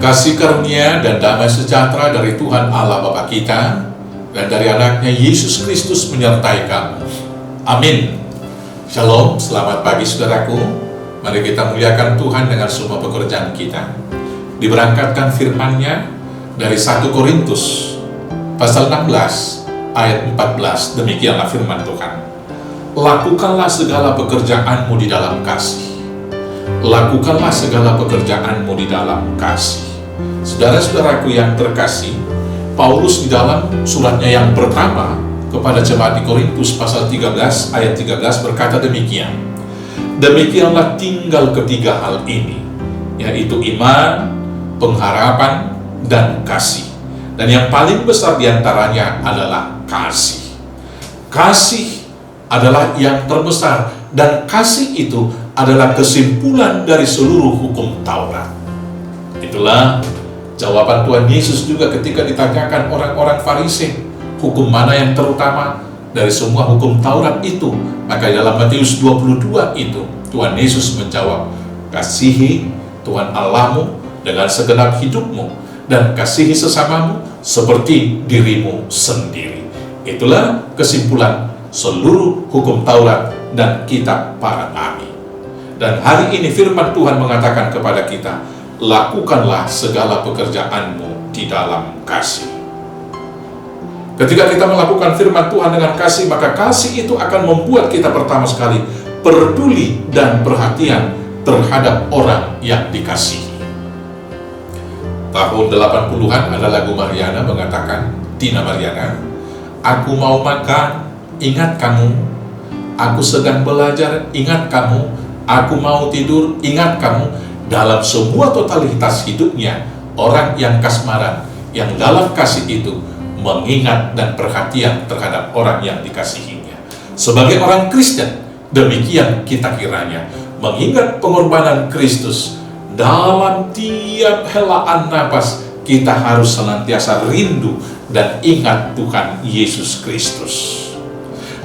Kasih karunia dan damai sejahtera dari Tuhan Allah Bapa kita dan dari anaknya Yesus Kristus menyertai kamu. Amin. Shalom, selamat pagi saudaraku. Mari kita muliakan Tuhan dengan semua pekerjaan kita. Diberangkatkan firman-Nya dari 1 Korintus pasal 16 ayat 14. Demikianlah firman Tuhan. Lakukanlah segala pekerjaanmu di dalam kasih. Lakukanlah segala pekerjaanmu di dalam kasih. Saudara-saudaraku yang terkasih, Paulus di dalam suratnya yang pertama kepada jemaat di Korintus pasal 13 ayat 13 berkata demikian. Demikianlah tinggal ketiga hal ini, yaitu iman, pengharapan, dan kasih. Dan yang paling besar diantaranya adalah kasih. Kasih adalah yang terbesar, dan kasih itu adalah kesimpulan dari seluruh hukum Taurat. Itulah jawaban Tuhan Yesus juga ketika ditanyakan orang-orang Farisi, hukum mana yang terutama dari semua hukum Taurat itu? Maka dalam Matius 22 itu, Tuhan Yesus menjawab, kasihi Tuhan Allahmu dengan segenap hidupmu, dan kasihi sesamamu seperti dirimu sendiri. Itulah kesimpulan seluruh hukum Taurat dan kitab para nabi. Dan hari ini firman Tuhan mengatakan kepada kita, lakukanlah segala pekerjaanmu di dalam kasih. Ketika kita melakukan firman Tuhan dengan kasih, maka kasih itu akan membuat kita pertama sekali peduli dan perhatian terhadap orang yang dikasihi. Tahun 80-an ada lagu Mariana mengatakan, Tina Mariana, aku mau makan, ingat kamu. Aku sedang belajar, ingat kamu. Aku mau tidur, ingat kamu. Dalam semua totalitas hidupnya, orang yang kasmaran, yang dalam kasih itu mengingat dan perhatian terhadap orang yang dikasihinya. Sebagai orang Kristen, demikian kita kiranya mengingat pengorbanan Kristus. Dalam tiap helaan napas, kita harus senantiasa rindu dan ingat Tuhan Yesus Kristus.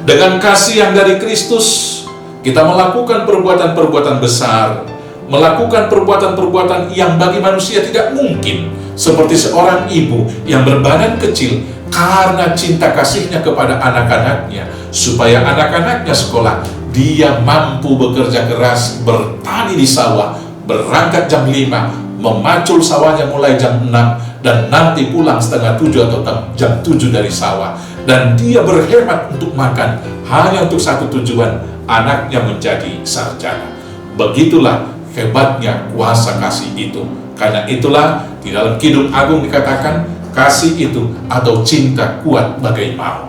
Dengan kasih yang dari Kristus, kita melakukan perbuatan-perbuatan besar, melakukan perbuatan-perbuatan yang bagi manusia tidak mungkin, seperti seorang ibu yang berbadan kecil karena cinta kasihnya kepada anak-anaknya, supaya anak-anaknya sekolah, dia mampu bekerja keras, bertani di sawah, berangkat jam 5, memacul sawahnya mulai jam 6, dan nanti pulang setengah 7 atau jam 7 dari sawah. Dan dia berhemat untuk makan, hanya untuk satu tujuan, anaknya menjadi sarjana. Begitulah hebatnya kuasa kasih itu. Karena itulah di dalam Kidung Agung dikatakan, kasih itu atau cinta kuat bagai maut.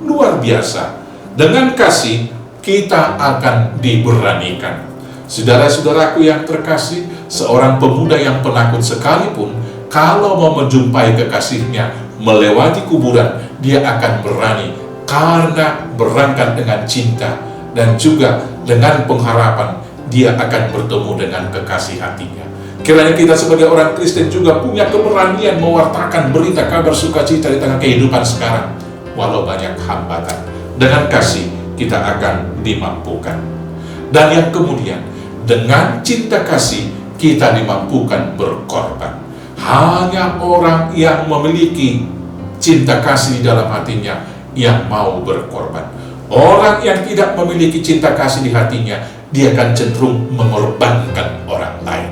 Luar biasa. Dengan kasih kita akan diberanikan. Saudara-saudaraku yang terkasih, seorang pemuda yang penakut sekalipun, kalau mau menjumpai kekasihnya melewati kuburan, dia akan berani karena berangkat dengan cinta dan juga dengan pengharapan dia akan bertemu dengan kekasih hatinya. Kiranya kita sebagai orang Kristen juga punya keberanian mewartakan berita kabar sukacita di tengah kehidupan sekarang, walau banyak hambatan. Dengan kasih kita akan dimampukan. Dan yang kemudian, dengan cinta kasih kita dimampukan berkorban. Hanya orang yang memiliki cinta kasih di dalam hatinya yang mau berkorban. Orang yang tidak memiliki cinta kasih di hatinya, dia akan cenderung mengorbankan orang lain.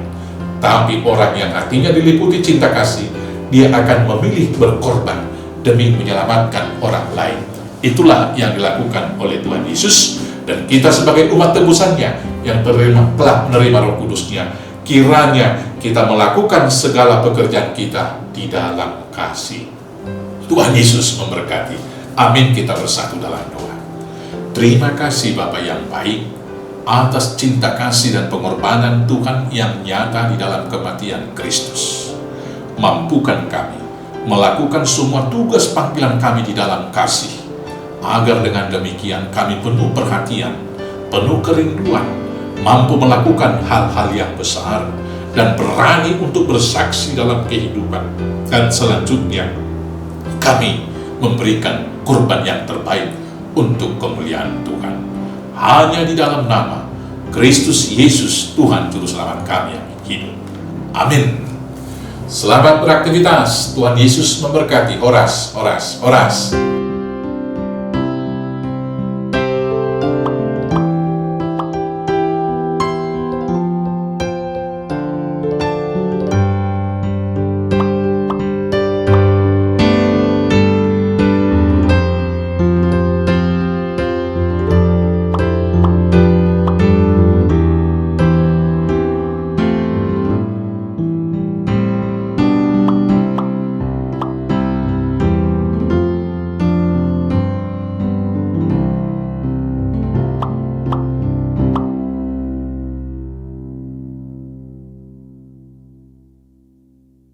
Tapi orang yang hatinya diliputi cinta kasih, dia akan memilih berkorban demi menyelamatkan orang lain. Itulah yang dilakukan oleh Tuhan Yesus, dan kita sebagai umat tebusannya yang telah menerima Roh Kudus-Nya, kiranya kita melakukan segala pekerjaan kita di dalam kasih. Tuhan Yesus memberkati. Amin. Kita bersatu dalam doa. Terima kasih Bapa yang baik, atas cinta kasih dan pengorbanan Tuhan yang nyata di dalam kematian Kristus. Mampukan kami melakukan semua tugas panggilan kami di dalam kasih, agar dengan demikian kami penuh perhatian, penuh kerinduan, mampu melakukan hal-hal yang besar, dan berani untuk bersaksi dalam kehidupan. Dan selanjutnya, kami memberikan kurban yang terbaik untuk kemuliaan Tuhan. Hanya di dalam nama Kristus Yesus Tuhan Juru Selamat kami yang hidup. Amin. Selamat beraktivitas. Tuhan Yesus memberkati. Oras, oras, oras.